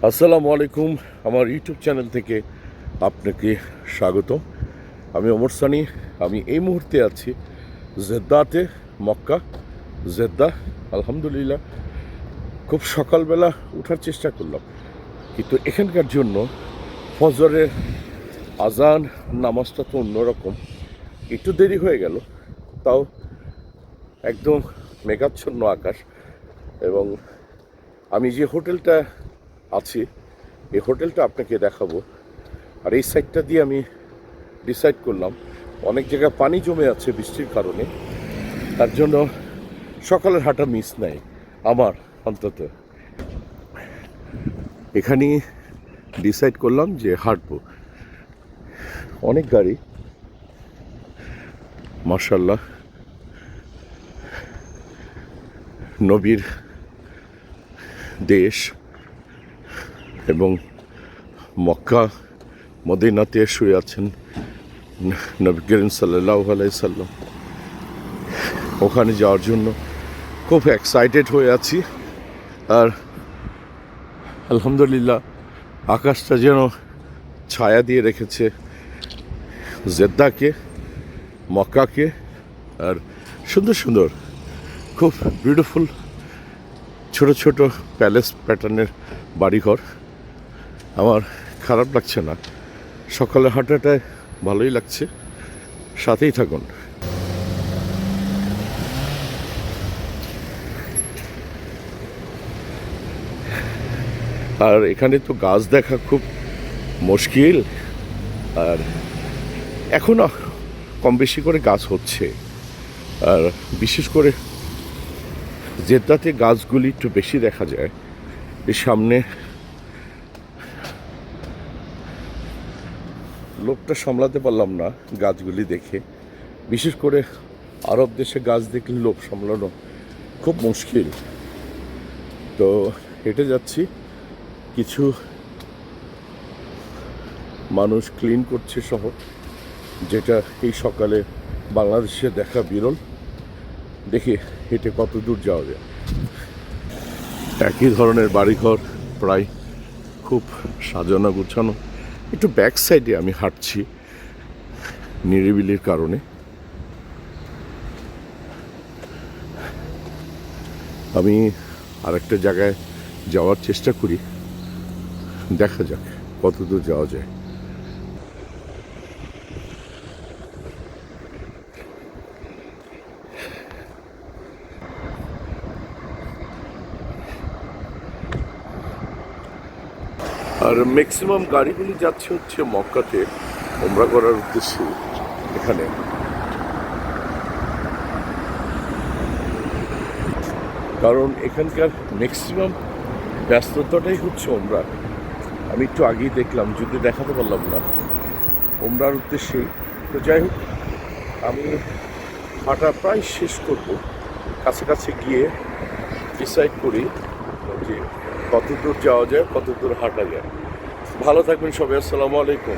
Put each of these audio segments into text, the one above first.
আসসালামু আলাইকুম। আমার ইউটিউব চ্যানেল থেকে আপনাকে স্বাগত। আমি ওমর সানি। আমি এই মুহূর্তে আছি জেদ্দাতে, মক্কা জেদ্দা। আলহামদুলিল্লাহ, খুব সকালবেলা ওঠার চেষ্টা করলাম, কিন্তু এখানকার জন্য ফজরের আজান নামাজটা তো অন্যরকম, একটু দেরি হয়ে গেল। তাও একদম মেঘাচ্ছন্ন আকাশ। এবং আমি যে হোটেলটা আছি, এই হোটেলটা আপনাকে দেখাবো। আর এই সাইডটা দিয়ে আমি ডিসাইড করলাম, অনেক জায়গায় পানি জমে আছে বৃষ্টির কারণে, তার জন্য সকালের হাঁটা মিস নাই আমার। অন্তত এখানে ডিসাইড করলাম যে হাঁটবো। অনেক গাড়ি, মাশাআল্লাহ, নবীর দেশ এবং মক্কা মদিনাতে শুয়ে আছেন নবী করিম সাল্লাল্লাহু আলাইহি সাল্লাম। ওখানে যাওয়ার জন্য খুব এক্সাইটেড হয়ে আছি। আর আলহামদুলিল্লাহ, আকাশটা যেন ছায়া দিয়ে রেখেছে জেদ্দাকে, মক্কাকে। আর সুন্দর সুন্দর, খুব বিউটিফুল ছোট ছোট প্যালেস প্যাটার্নের বাড়িঘর। আমার খারাপ লাগছে না, সকালে হাঁটাটায় ভালোই লাগছে। সাথেই থাকুন। আর এখানে তো গাছ দেখা খুব মুশকিল, আর এখনও কম বেশি করে গাছ হচ্ছে। আর বিশেষ করে জেদ্দাতে গাছগুলি একটু বেশি দেখা যায়। এর সামনে লোকটা সামলাতে পারলাম না গাছগুলি দেখে। বিশেষ করে আরব দেশে গাছ দেখলে লোক সামলানো খুব মুশকিল। তো হেঁটে যাচ্ছি, কিছু মানুষ ক্লিন করছে শহর, যেটা এই সকালে বাংলাদেশে দেখা বিরল। দেখি হেঁটে কত দূর যাওয়া যায়। একই ধরনের বাড়িঘর, প্রায় খুব সাজানো গুছানো। একটু ব্যাক সাইডে আমি হাঁটছি নিরিবিলির কারণে। আমি আরেকটা জায়গায় যাওয়ার চেষ্টা করি, দেখা যাক কত দূর যাওয়া যায়। আর ম্যাক্সিমাম গাড়িগুলি যাচ্ছে হচ্ছে মক্কাতে ওমরা করার উদ্দেশ্যে। এখানে কারণ এখানকার ম্যাক্সিমাম ব্যস্ততাটাই হচ্ছে ওমরা। আমি একটু আগেই দেখলাম, যদি দেখাতে পারলাম না, ওমরার উদ্দেশ্যেই। তো যাই হোক, আমি হাঁটা প্রায় শেষ করব। কাছাকাছি গিয়ে ডিসাইড করি যে কত দূর যাওয়া যায়, কত দূর হাঁটা যায়। ভালো থাকবেন সবাই। আসসালামু আলাইকুম।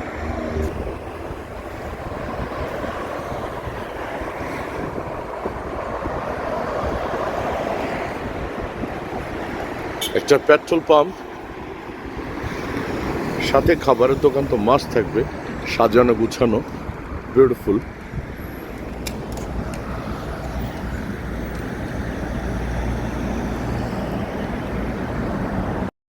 একটা পেট্রোল পাম্প, সাথে খাবারের দোকান তো মাস্ট থাকবে, সাজানো গুছানো, বিউটিফুল।